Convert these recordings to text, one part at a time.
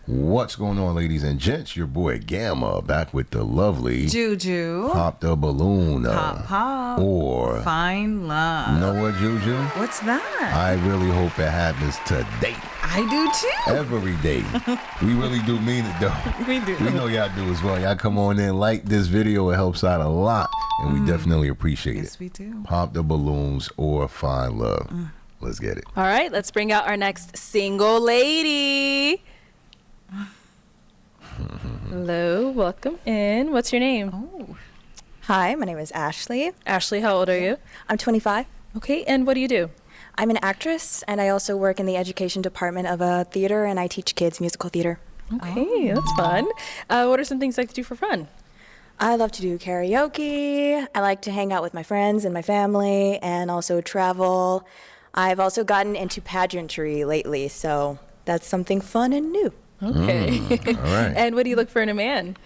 What's going on, ladies and gents? Your boy Gamma back with the lovely Juju. Pop the Balloon. Pop. Or Find Love. You know what, Juju? What's that? I really hope it happens today. I do too. Every day. We really do mean it though. We do. We know y'all do as well. Y'all come on in, like this video. It helps out a lot. And we definitely appreciate it. Yes, we do. Pop the Balloons or Find Love. Let's get it. All right, let's bring out our next single lady. Hello, welcome in. What's your name? Oh. Hi, my name is Ashley. Ashley, how old are you? I'm 25. Okay, and what do you do? I'm an actress, and I also work in the education department of a theater, and I teach kids musical theater. Okay, that's fun. What are some things you like to do for fun? I love to do karaoke. I like to hang out with my friends and my family, and also travel. I've also gotten into pageantry lately, so that's something fun and new. Okay. All right. And what do you look for in a man?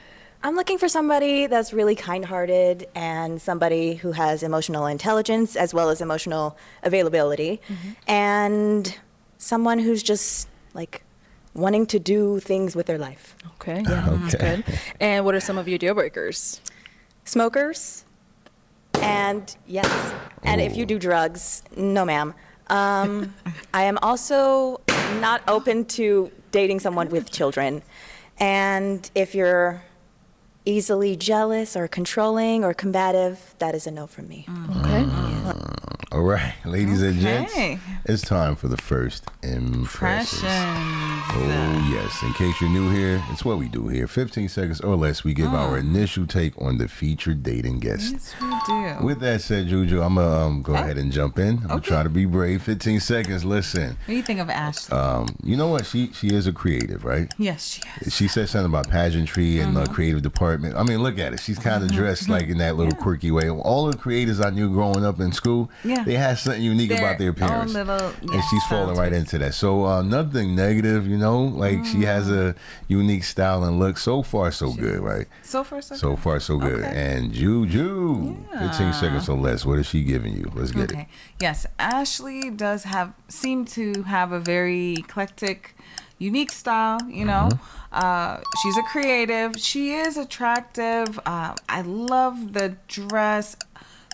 I'm looking for somebody that's really kind-hearted and somebody who has emotional intelligence as well as emotional availability, and someone who's just like wanting to do things with their life. Okay, yeah, that's good. And what are some of your deal breakers? Smokers, and yes, and if you do drugs, no ma'am. I am also not open to dating someone with children, and if you're easily jealous or controlling or combative, that is a no from me. Okay. All right, ladies and gents, Okay. it's time for the first impressions. Impressions. Oh, yes. In case you're new here, it's what we do here. 15 seconds or less, we give our initial take on the featured dating guest. Yes, we do. With that said, Juju, I'm going to go ahead and jump in. I'm going to try to be brave. 15 seconds, listen. What do you think of Ashley? You know what? She is a creative, right? Yes, she is. She said something about pageantry and creative department. I mean, look at it. She's kind of dressed like in that little quirky way. All the creators I knew growing up in school, they had something unique about their appearance. Own little, And she's falling right into that. So nothing negative, you know, like she has a unique style and look. So far, so good, right? So far, so So good. far, so good. Okay. And Juju, 15 seconds or less. What is she giving you? Let's get it. Yes, Ashley does seem to have a very eclectic, unique style. You know, she's a creative. She is attractive. I love the dress,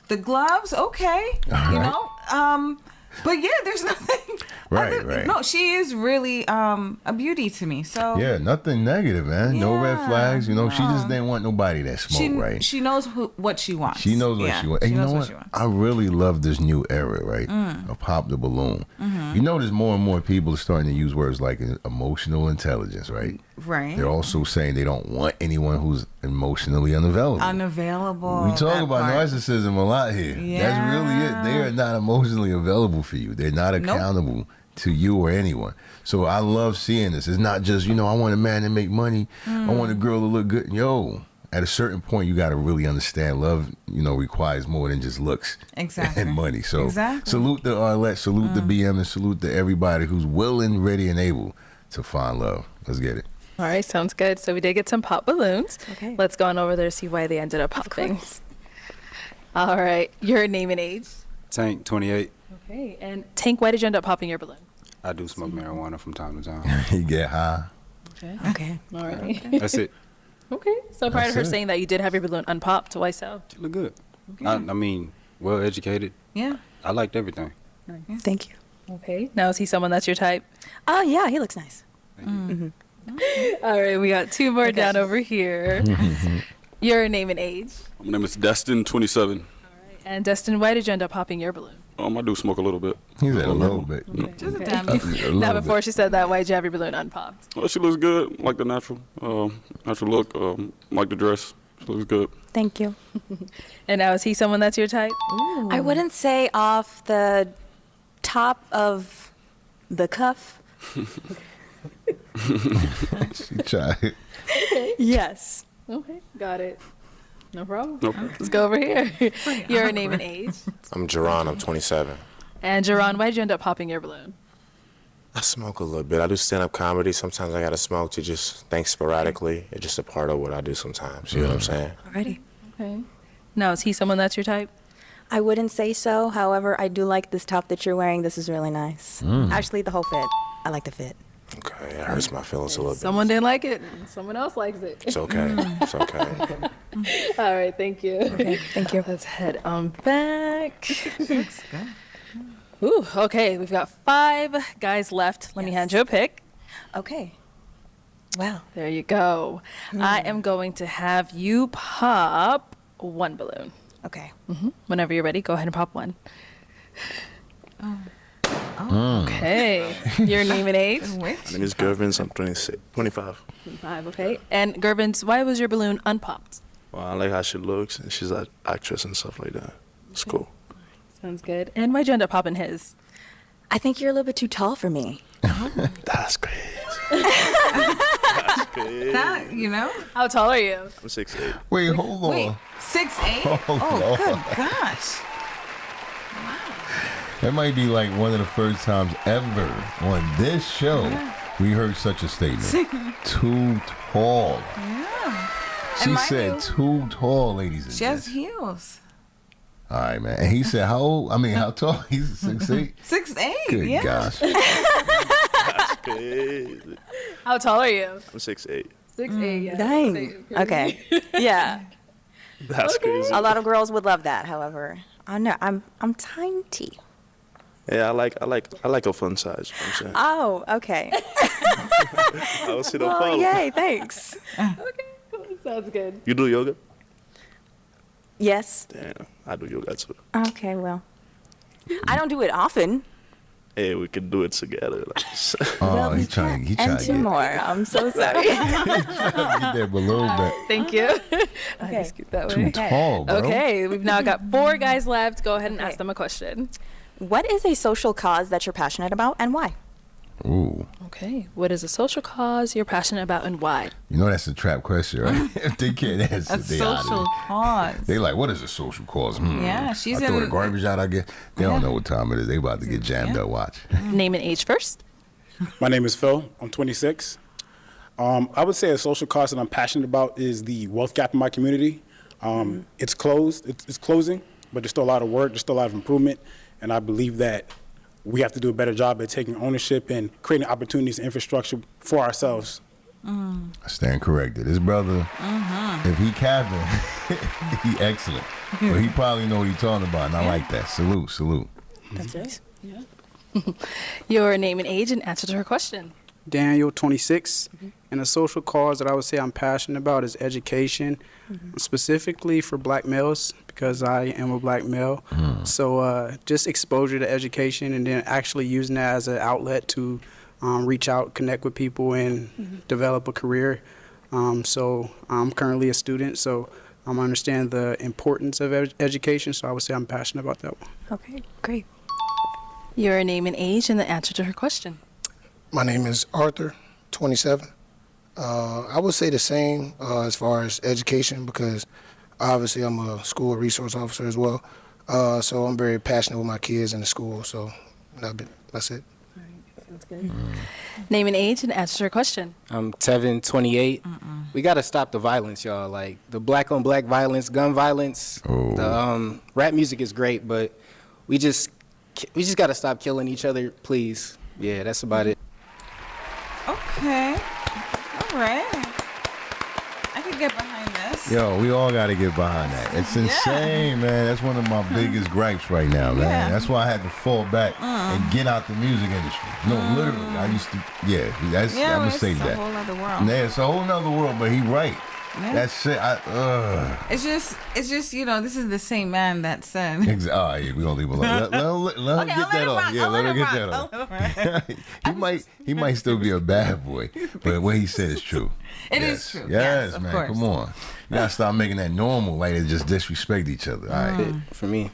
the gloves. Okay, you know. But yeah, there's nothing. Right. No, she is really a beauty to me. So Yeah, nothing negative, man. No red Yeah, flags. You know, she just no. didn't want nobody that smoked, right? she knows what she wants. She knows what she wants. And you know knows what? she wants. I really love this new era, right? Of Pop the Balloon. You notice more and more people are starting to use words like emotional intelligence, right? Right. They're also saying they don't want anyone who's emotionally unavailable. Unavailable. We talk that about part. narcissism a lot here. That's really it. They are not emotionally available for you. They're not accountable to you or anyone. So I love seeing this. It's not just, you know, I want a man to make money. I want a girl to look good. Yo, at a certain point, you got to really understand love, you know, requires more than just looks Exactly. and money. So Exactly. salute the Arlette, salute the BM, and salute to everybody who's willing, ready, and able to find love. Let's get it. All right, sounds good. So we did get some pop balloons. Okay. Let's go on over there to see why they ended up popping. All right, your name and age. Tank, 28. Okay, and Tank, why did you end up popping your balloon? I do smoke marijuana from time to time. You get high. Okay. Okay. All right. That's it. Okay. So prior to That's her it. saying that you did have your balloon unpopped, why so? You look good. I mean, well educated. Yeah. I liked everything. Thank you. Okay. Now is he someone that's your type? Oh, yeah, he looks nice. All right, we got two more down over here. Your name and age. My name is Destin, 27. And Destin, why did you end up popping your balloon? I do smoke a little bit. He said a little bit. Just a Okay. damn. A Now, little before bit. she said that, why did you have your balloon unpopped? Well, she looks good, like the natural look, like the dress. She looks good. Thank you. And now is he someone that's your type? I wouldn't say off the top of the cuff. She tried. Yes. Okay, got it. No problem. Okay. Let's go over here. Your name and age. I'm Jerron, I'm 27. And Jerron, why did you end up popping your balloon? I smoke a little bit. I do stand-up comedy. Sometimes I gotta smoke to just think sporadically. It's just a part of what I do sometimes. You know what I'm saying? Alrighty. Okay. Now, is he someone that's your type? I wouldn't say so. However, I do like this top that you're wearing. This is really nice. Actually, the whole fit. I like the fit. Okay, it hurts my feelings a little bit. Someone didn't like it. Someone else likes it. It's okay. It's okay. All right, thank you. Okay, thank you. Let's head on back. Looks good. Ooh, okay, we've got 5 guys left. Let me hand you a pick. Okay. Wow. There you go. I am going to have you pop 1 balloon. Okay. Whenever you're ready, go ahead and pop 1. Okay. Your name and age? Which? My name is Gervins. I'm 25. 5, okay. And Gervins, why was your balloon unpopped? Well, I like how she looks, and she's an actress and stuff like that. It's cool. Sounds good. And why'd you end up popping his? I think you're a little bit too tall for me. That's crazy. That's crazy. That, you know? How tall are you? I'm 6'8". Wait, hold on. Wait, 6'8"? Oh, Oh, Lord. good gosh. That might be like one of the first times ever on this show we heard such a statement. Too tall. Yeah. She And mind said you, too tall, ladies and she has gentlemen. heels. All right, man. And he said, how old? I mean, how tall? He's 6'8". 6'8", Good yeah. gosh. That's crazy. How tall are you? I'm 6'8". 6'8", yeah. Dang. Okay. Yeah. That's crazy. A lot of girls would love that. However, I know I'm tiny. Yeah, I like a fun size. You know what I'm saying? Oh, okay. I don't see no Oh, problem. yay! Thanks. Okay, cool. Sounds good. You do yoga? Yes. Damn, I do yoga too. Okay. Well, I don't do it often. Hey, we can do it together. Like, Oh, he's trying to And get, 2 more. I'm so sorry. get that balloon back. Thank you. Okay. Scoot that Too way. tall, bro. Okay, we've now got 4 guys left. Go ahead and Okay. ask them a question. What is a social cause that you're passionate about, and why? Ooh. Okay, what is a social cause you're passionate about and why? You know that's a trap question, right? If they can't answer, A they out of social it. cause. They like, what is a social cause? Yeah, she's I throw in- the garbage out, I guess. They don't Yeah. know what time it is. They about to get jammed Yeah. up, watch. Name and age first. My name is Phil. I'm 26. I would say a social cause that I'm passionate about is the wealth gap in my community. It's closed. It's closing, but there's still a lot of work. There's still a lot of improvement, and I believe that we have to do a better job at taking ownership and creating opportunities and infrastructure for ourselves. I stand corrected. His brother, if he capping, he excellent. But he probably know what he talking about, and I like that. Salute, salute. That's nice. Your name and age and answer to her question. Daniel, 26, and a social cause that I would say I'm passionate about is education, specifically for black males, because I am a black male. So just exposure to education and then actually using that as an outlet to reach out, connect with people, and develop a career. So I'm currently a student, so I understand the importance of education, so I would say I'm passionate about that one. Okay, great. Your name and age and the answer to her question. My name is Arthur, 27. I would say the same as far as education because obviously I'm a school resource officer as well. So I'm very passionate with my kids in the school. So that's it. Sounds good. Name and age and answer to her question. I'm Tevin, 28. We got to stop the violence, y'all. Like the black on black violence, gun violence. Oh. The rap music is great, but we just got to stop killing each other, please. Yeah, that's about it. Okay. All right. I could get behind this. Yo, we all got to get behind that. It's insane, man. That's one of my biggest gripes right now, man. Yeah. That's why I had to fall back and get out the music industry. No, literally. I used to, that's, Yeah, I'm going to it's say a that. whole other world. Yeah, it's a whole nother world, but he right. Yeah. That's it. It's just, you know, this is the same man that said. Oh, yeah, we gonna leave him alone. Let him get that off. Yeah, let him get that off. He might still be a bad boy, but what he said is true. It Yes. is true. Yes, of man. course. Come on. You gotta stop making that normal, like they just disrespect each other. All right. For me.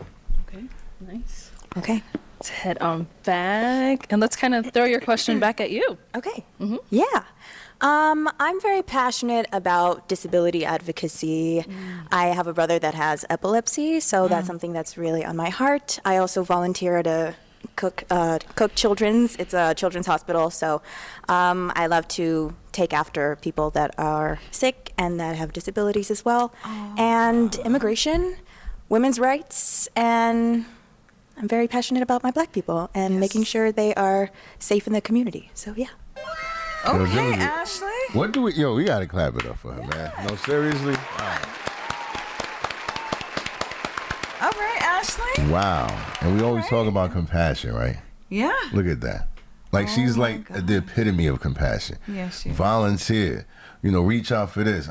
Okay, nice. Okay. Let's head on back and let's kind of throw your question back at you. Okay. Yeah. I'm very passionate about disability advocacy. I have a brother that has epilepsy, so that's something that's really on my heart. I also volunteer at a Cook Children's. It's a children's hospital, so I love to take after people that are sick and that have disabilities as well. And immigration, women's rights, and I'm very passionate about my black people and making sure they are safe in the community. So yeah. Okay, Ashley. What do we? Yo, we gotta clap it up for her, man. No, seriously. All right, Ashley. Wow. And we always talk about compassion, right? Yeah. Look at that. Like she's like the epitome of compassion. Yeah, she is. Volunteer. You know, reach out for this.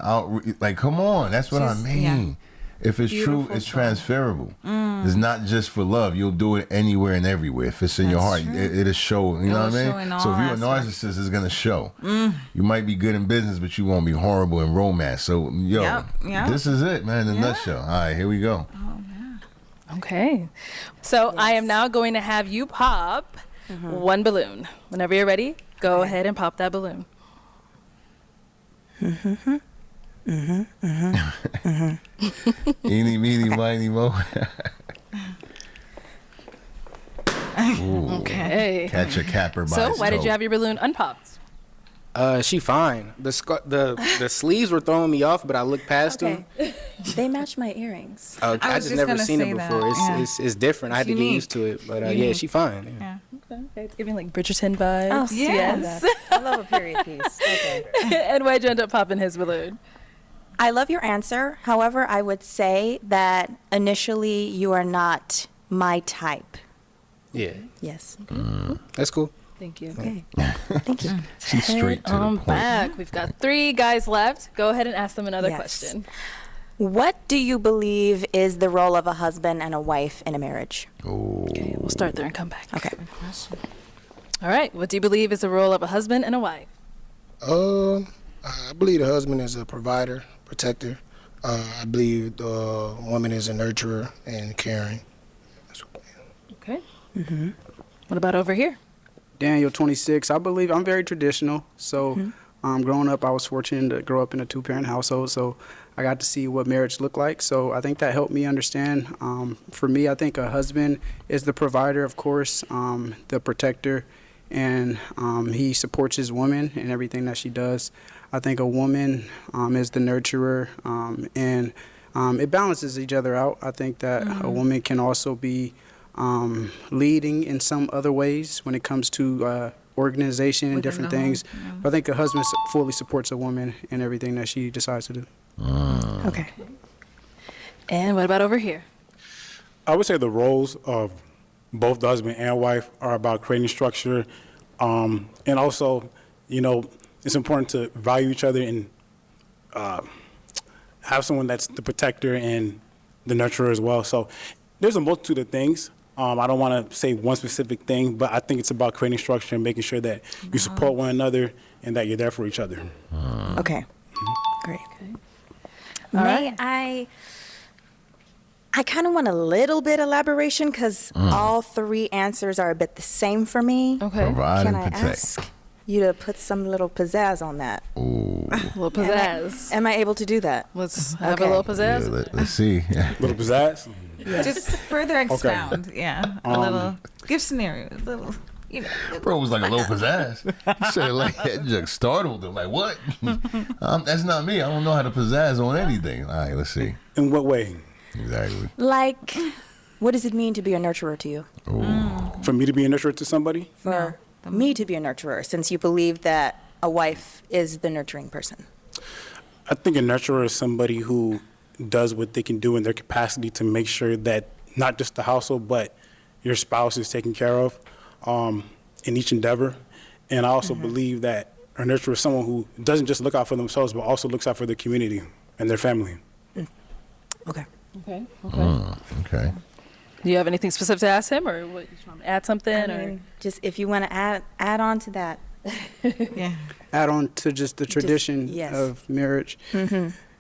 Like, come on. That's what I mean. Yeah. If it's true, it's transferable. It's not just for love. You'll do it anywhere and everywhere. If it's in your heart, it'll show. You know what I mean? So if you're a narcissist, it's gonna show. You might be good in business, but you won't be horrible in romance. So yo, this is it, man. In a nutshell. All right, here we go. Okay. So I am now going to have you pop one balloon. Whenever you're ready, go ahead and pop that balloon. Eeny, meeny, miny, mo. Okay. Catch a capper by So its why did toe. you have your balloon unpopped? She fine. The sleeves were throwing me off, but I looked past them. They match my earrings. I just never seen it before. It's different. I had to get used to it, but yeah, she fine. Yeah. Okay, it's giving like Bridgerton vibes. Oh, yes. I love a period piece. Okay. And why'd you end up popping his balloon? I love your answer. However, I would say that initially you are not my type. Yeah. Yes. That's cool. Thank you. Okay. Thank you. She's straight to the point. Back. We've got 3 guys left. Go ahead and ask them another question. What do you believe is the role of a husband and a wife in a marriage? Okay, we'll start there and come back. Okay. All right. What do you believe is the role of a husband and a wife? I believe the husband is a provider, protector. I believe the woman is a nurturer and caring. Okay. What about over here? Daniel, 26. I believe I'm very traditional. So growing up, I was fortunate to grow up in a 2-parent household. So I got to see what marriage looked like. So I think that helped me understand. For me, I think a husband is the provider, of course, the protector, and he supports his woman in everything that she does. I think a woman is the nurturer, and it balances each other out. I think that a woman can also be leading in some other ways when it comes to organization and different things. But I think a husband fully supports a woman in everything that she decides to do. Okay. And what about over here? I would say the roles of both the husband and wife are about creating structure, and also, you know, it's important to value each other and have someone that's the protector and the nurturer as well. So there's a multitude of things. I don't want to say one specific thing, but I think it's about creating structure and making sure that you support one another and that you're there for each other. Okay. Great. All May I kind of want a little bit elaboration because all 3 answers are a bit the same for me. Okay. Provide Can and I protect. ask you to put some little pizzazz on that? Ooh. A little pizzazz. Am I able to do that? Let's have Okay. a little pizzazz. Yeah, let's see. Little pizzazz. Just further expound. Yeah. A little. Give scenario. A little. You know. Bro was like a little pizzazz. He said it like that, just startled him. Like, what? That's not me. I don't know how to pizzazz on anything. All right, let's see. In what way? Exactly. Like, what does it mean to be a nurturer to you? For me to be a nurturer to somebody? For me to be a nurturer, since you believe that a wife is the nurturing person. I think a nurturer is somebody who does what they can do in their capacity to make sure that not just the household, but your spouse is taken care of in each endeavor. And I also believe that a nurturer is someone who doesn't just look out for themselves, but also looks out for their community and their family. Okay. Okay. Okay. Do you have anything specific to ask him, or what? You want to add something, I mean, just if you want to add on to that. Yeah. Add on to just the tradition yes. of marriage.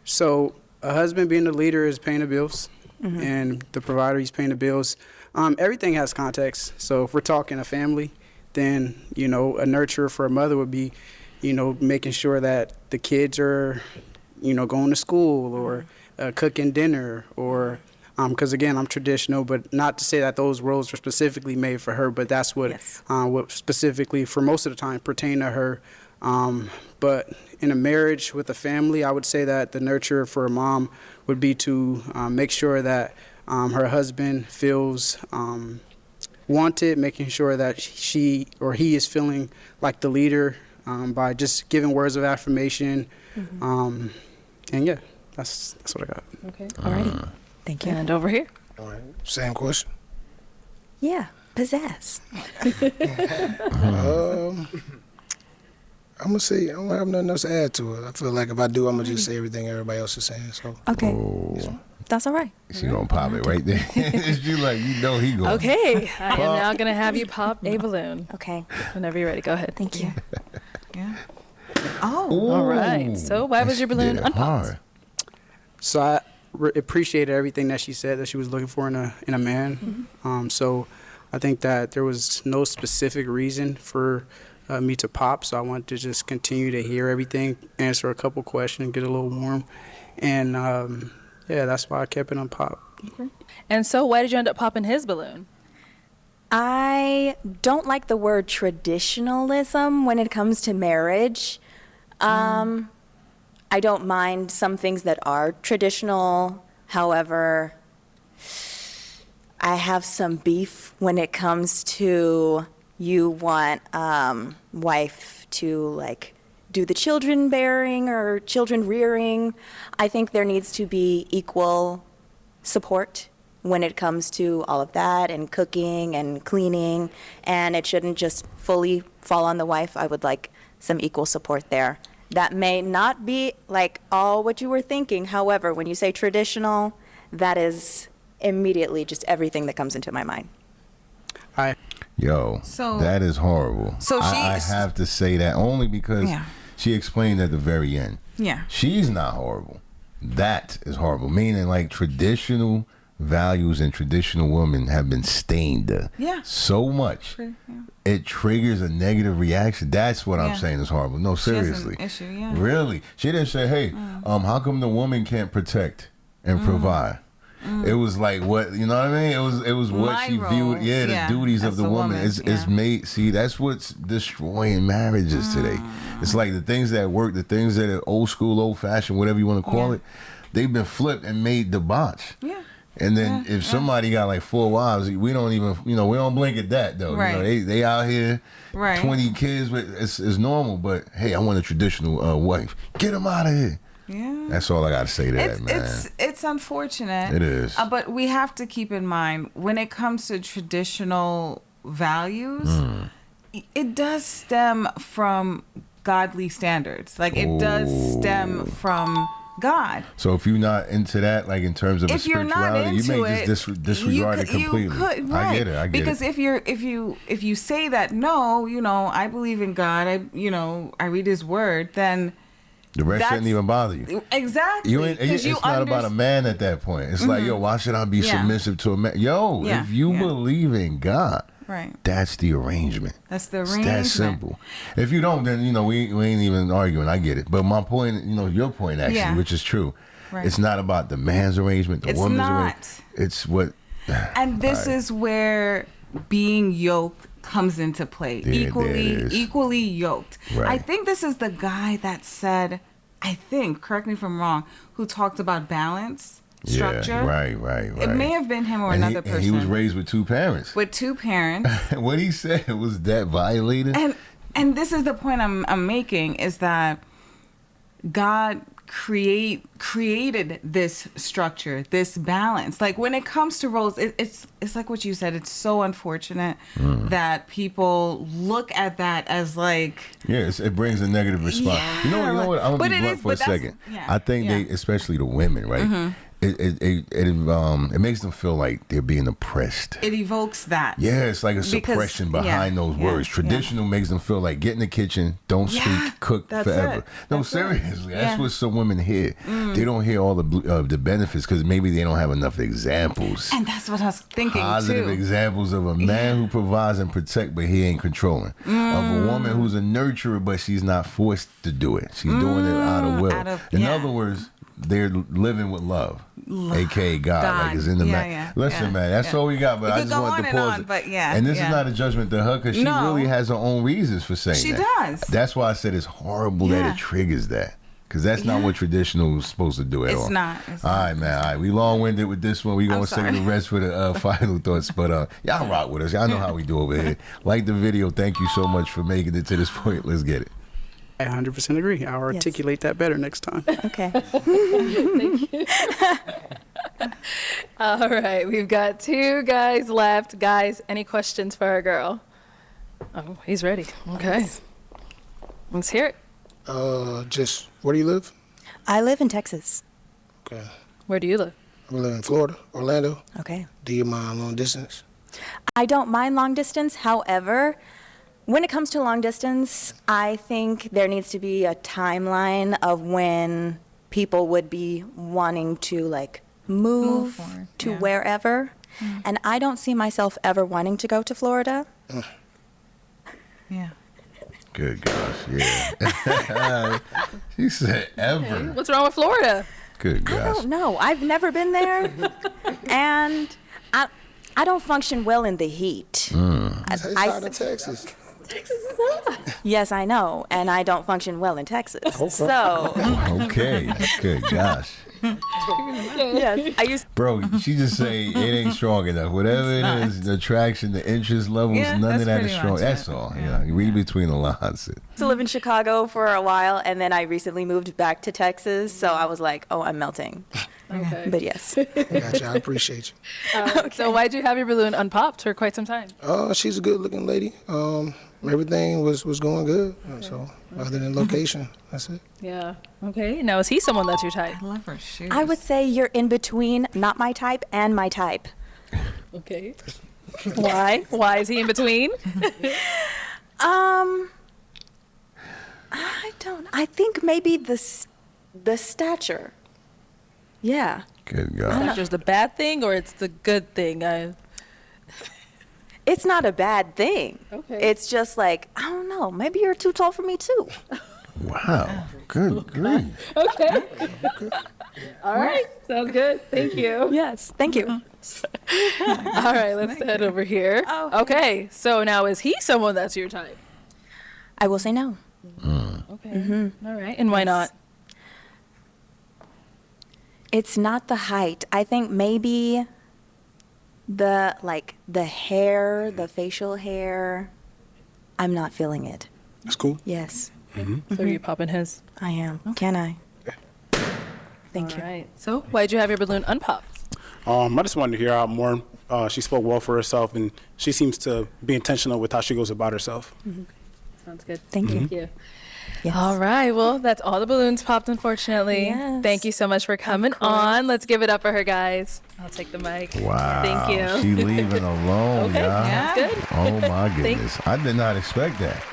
So a husband being the leader is paying the bills, and the provider, he's paying the bills. Everything has context. So if we're talking a family, then, you know, a nurturer for a mother would be, you know, making sure that the kids are, you know, going to school or cooking dinner or, because again, I'm traditional, but not to say that those roles are specifically made for her, but that's what, what specifically for most of the time pertain to her. But in a marriage with a family, I would say that the nurturer for a mom would be to make sure that her husband feels wanted, making sure that she or he is feeling like the leader by just giving words of affirmation. And yeah, that's what I got. Okay. Alrighty. Thank you. And over here. All right. Same question. Yeah, pizzazz. I'm gonna say I don't have nothing else to add to it. I feel like if I do, I'm gonna just say everything everybody else is saying. So Okay. That's all right. She gonna pop it right there. You like, you know he going. Okay. I am now going to have you pop a balloon. Okay. Whenever you're ready. Go ahead. Thank you. Yeah. Oh. All right. So why was your balloon unpopped? So I appreciated everything that she said that she was looking for in a man. So I think that there was no specific reason for me to pop. So I wanted to just continue to hear everything, answer a couple questions, get a little warm, and yeah, that's why I kept it on pop. Okay. And so why did you end up popping his balloon? I don't like the word traditionalism when it comes to marriage. I don't mind some things that are traditional. However, I have some beef when it comes to you want wife to like do the children bearing or children rearing. I think there needs to be equal support when it comes to all of that and cooking and cleaning, and it shouldn't just fully fall on the wife. I would like some equal support there. That may not be like all what you were thinking. However, when you say traditional, that is immediately just everything that comes into my mind. Yo, So- that is horrible. So I she's- have to say that only because Yeah. she explained at the very end. Yeah. She's not horrible. That is horrible. Meaning, like, traditional values and traditional women have been stained Yeah. so much. Yeah. It triggers a negative reaction. That's what I'm Yeah. saying is horrible. No, She has an seriously. issue, yeah. Really? She didn't say, hey, how come the woman can't protect and provide? It was like what, you know what I mean? It was what My she role, viewed, the duties of as the a woman. woman, It's made, see, that's what's destroying marriages today. It's like the things that work, the things that are old school, old fashioned, whatever you want to call it, they've been flipped and made debauch. Yeah. And then if somebody got like 4 wives, we don't even, we don't blink at that though. Right. You know, they out here, Right. 20 kids, it's normal. But hey, I want a traditional wife. Get them out of here. Yeah. That's all I got to say to that, man. It's unfortunate. It is. But we have to keep in mind when it comes to traditional values, it does stem from godly standards. Like it does stem from God. So if you're not into that, like in terms of If you're not spirituality, you into may just disregard it completely. You could, right. I get it. Because if you say that no, I believe in God, I read His Word, then the rest shouldn't even bother you. Exactly. It's not about a man at that point. It's like, yo, why should I be submissive to a man? Yo, if you believe in God, right, that's the arrangement. That's the It's arrangement. that simple. If you don't, then we ain't even arguing. I get it. But my point, your point actually, which is true, it's not about the man's arrangement, the woman's arrangement. It's what. And this is where being yoked comes into play. Equally yoked. Right. I think this is the guy that said, correct me if I'm wrong, who talked about balance, structure. Yeah, right. It may have been him or and another person. And he was raised with 2 parents. With 2 parents. What he said was that violated. And this is the point I'm making, is that God created this structure, this balance. Like when it comes to roles, it's like what you said. It's so unfortunate that people look at that as like. Yes, it brings a negative response. Yeah, you know what? I'm but gonna it be blunt is- for a but that's- second. yeah, I think yeah. they, especially the women, right? It makes them feel like they're being oppressed. It evokes that. Yeah, it's like a Because- suppression behind those words. Traditional makes them feel like get in the kitchen, don't speak, cook that's forever. it. No, That's it. seriously, that's Yeah. what some women hear. They don't hear all the benefits because maybe they don't have enough examples. And that's what I was thinking Positive too. examples of a man who provides and protects, but he ain't controlling. Of a woman who's a nurturer, but she's not forced to do it. She's doing it out of will. In other words, they're living with love, aka God. Like it's in the man. Listen, man, that's all we got. But I just want to pause it. But and this is not a judgment to her because she really has her own reasons for saying She that. does. That's why I said it's horrible that it triggers that. Because that's not what traditional is supposed to do at all. It's not. All right, man. All right. We long-winded with this one. We going to save the rest for the final thoughts. But y'all rock with us. Y'all know how we do over here. Like the video. Thank you so much for making it to this point. Let's get it. I 100% agree. I'll articulate that better next time. Okay. Thank you. All right, we've got 2 guys left. Guys, any questions for our girl? Oh, he's ready. Okay. Let's hear it. Just where do you live? I live in Texas. Okay. Where do you live? I live in Florida, Orlando. Okay. Do you mind long distance? I don't mind long distance. However, when it comes to long distance, I think there needs to be a timeline of when people would be wanting to like move forward, to yeah. wherever. And I don't see myself ever wanting to go to Florida. Yeah. Good gosh, yeah. She said ever. What's wrong with Florida? Good I gosh. don't know. I've never been there. And I don't function well in the heat. It's hot in Texas. Yes, I know. And I don't function well in Texas. So, Okay. Good gosh. yes, I used Bro, she just say it ain't strong enough. Whatever it is, the attraction, the interest levels, Yeah, none of that's that is pretty strong. much That's it. all. You know, you read between the lines. to live in Chicago for a while, and then I recently moved back to Texas. So I was like, oh, I'm melting. Okay. But yes. Gotcha. I appreciate you. So why'd you have your balloon unpopped for quite some time? She's a good looking lady. Everything was going good. So other than location, that's it. Yeah. Okay. Now, is he someone that's your type? I love her shoes. I would say you're in between not my type and my type. Okay. Why? Why is he in between? I think maybe the stature. Yeah. Good Is gosh. that just the bad thing or it's the good thing? It's not a bad thing. Okay. It's just like, I don't know, maybe you're too tall for me too. Wow. Good grief. Okay. All right. Sounds good. Thank you. Yes, thank you. All right. Let's head over here. Okay. So now, is he someone that's your type? I will say no. Okay. All right. And why not? It's not the height. I think maybe the hair, the facial hair, I'm not feeling it. That's cool. Yes, So are you popping his? I am. Can I? Thank All you. right. So why'd you have your balloon unpopped? I just wanted to hear out more. She spoke well for herself, and she seems to be intentional with how she goes about herself. Sounds good. Thank you. Thank you. Yes. All right. Well, that's all the balloons popped, unfortunately. Yes. Thank you so much for coming on. Let's give it up for her, guys. I'll take the mic. Wow. Thank you. She leaving alone, Okay. y'all. Yeah. Sounds good. Oh my goodness. I did not expect that.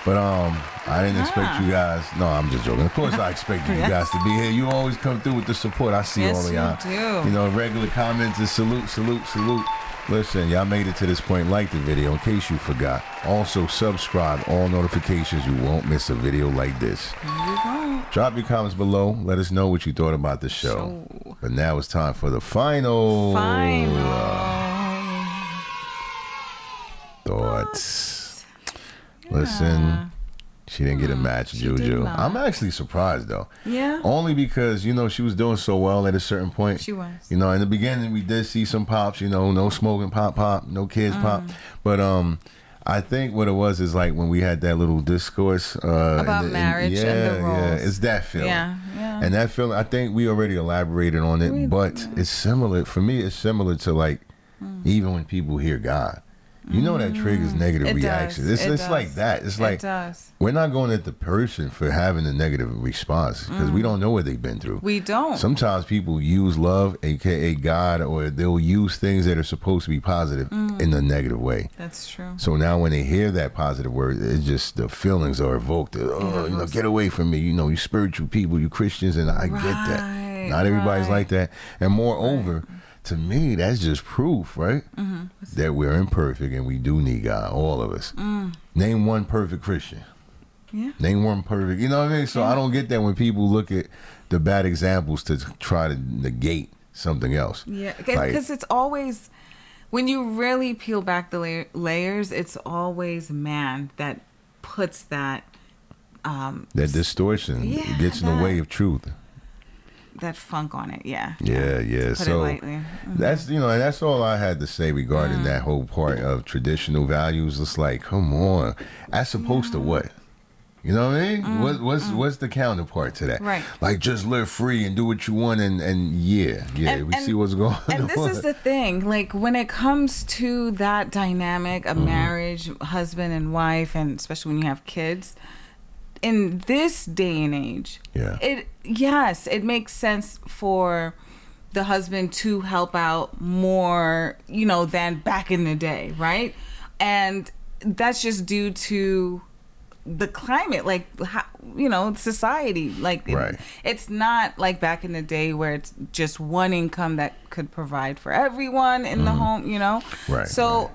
But I didn't expect you guys. No, I'm just joking. Of course I expected you guys to be here. You always come through with the support. I see Yes, all of you y'all. do. You know, regular comments and salute. Listen, y'all made it to this point. Like the video in case you forgot. Also subscribe, all notifications. You won't miss a video like this. You won't. Drop your comments below. Let us know what you thought about the show. But now it's time for the final thoughts. Listen, she didn't get a match, Juju. not. I'm actually surprised though. Yeah. Only because, you know, she was doing so well at a certain point. She was. You know, in the beginning we did see some pops, you know, no smoking pop, no kids pop. But I think what it was is like when we had that little discourse About marriage and the roles. it's that feeling. Yeah. And that feeling, I think we already elaborated on it, but it's similar. For me, it's similar to like, even when people hear God. You know that triggers negative It reactions. does. It's like that. It's like It does. we're not going at the person for having a negative response because we don't know what they've been through. We don't. Sometimes people use love, aka God, or they'll use things that are supposed to be positive in a negative way. That's true. So now when they hear that positive word, it's just the feelings are evoked. Oh, you know, get away from me. You know, you spiritual people, you Christians, and I get that. Not everybody's like that. And moreover, to me, that's just proof, right? That we're imperfect and we do need God, all of us. Name one perfect Christian. Yeah. Name one perfect. You know what I mean? So I don't get that when people look at the bad examples to try to negate something else. Yeah, Like- because it's always, when you really peel back the layers, it's always man that puts that That distortion gets in the way of truth. that funk on it. Yeah. Yeah. Put it So lightly. that's, you know, and that's all I had to say regarding that whole part of traditional values. It's like, come on, as opposed to what? You know what I mean? What's the counterpart to that? Right. Like just live free and do what you want and yeah, we see what's going on. And this is the thing, like when it comes to that dynamic of marriage, husband and wife, and especially when you have kids, in this day and age, it makes sense for the husband to help out more, than back in the day, right? And that's just due to the climate, like society, like it's not like back in the day where it's just one income that could provide for everyone in the home, Right. So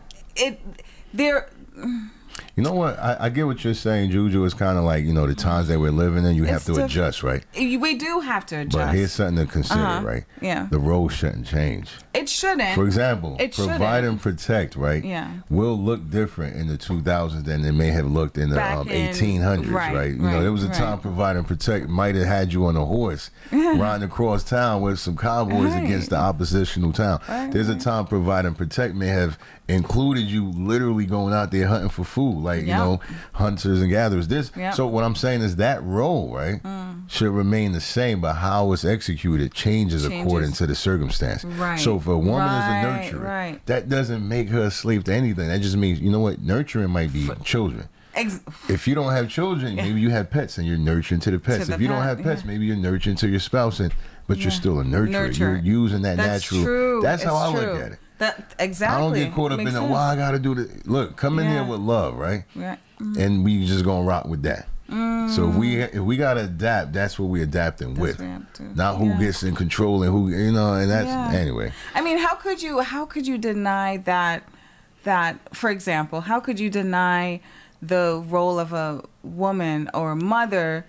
You know what? I get what you're saying, Juju. It's kind of like, the times that we're living in, you have to adjust, right? We do have to adjust. But here's something to consider, right? Yeah. The role shouldn't change. It shouldn't. For example, it provide and protect, right? Yeah. Will look different in the 2000s than it may have looked in the 1800s, right? There was a time provide and protect might have had you on a horse riding across town with some cowboys against the oppositional town. There's a time provide and protect may have included you literally going out there hunting for food, like hunters and gatherers. So what I'm saying is that role, right, should remain the same, but how it's executed changes according to the circumstance. Right. So if a woman is a nurturer, that doesn't make her a slave to anything. That just means, nurturing might be children. If you don't have children, maybe you have pets and you're nurturing to the pets. If you don't have pets, maybe you're nurturing to your spouse, but you're still a nurturer. You're using that natural. True. That's how I look at it. Exactly. I don't get caught up in the, I got to do this. Look, come in here with love, right? Right. And we just going to rock with that. So if we got to adapt, that's what we're adapting with. Not who gets in control and who, and that's, anyway. I mean, how could you deny that, for example, how could you deny the role of a woman or a mother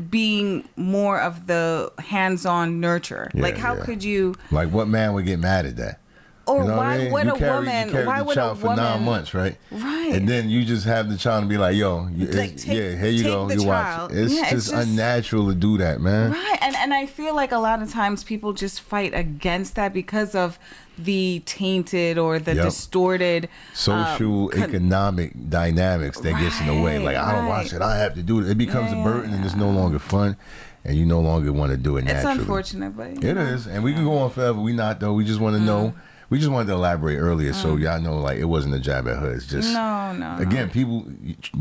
being more of the hands-on nurturer? How could you? Like, what man would get mad at that? Or why would a woman? Why would a woman? For 9 months, right? Right. And then you just have the child and be like, "Yo, here you go, you watch." It's just unnatural to do that, man. Right. And I feel like a lot of times people just fight against that because of the tainted or the distorted social economic dynamics that gets in the way. Like, I don't watch it, I have to do it. It becomes a burden and it's no longer fun. And you no longer want to do it naturally. It's unfortunate, but it is. And we can go on forever. We not, though. We just want to know. We just wanted to elaborate earlier so y'all know, like, it wasn't a jab at her. It's just, again, people,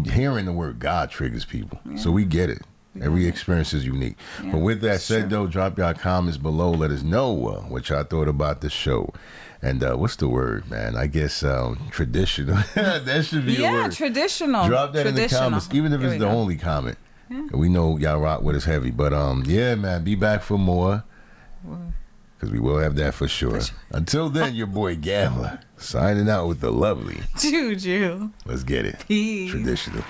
hearing the word God triggers people. So we get it. Every experience is unique. But with that said, though, drop y'all comments below. Let us know what y'all thought about the show. And what's the word, man? I guess traditional. That should be a word. Yeah, traditional. Drop that in the comments, even if it's the only comment. We know y'all rock with us heavy. But, yeah, man, be back for more. Because we will have that for sure. Until then, your boy Gambler signing out with the lovely Juju. Let's get it. Peace. Traditional.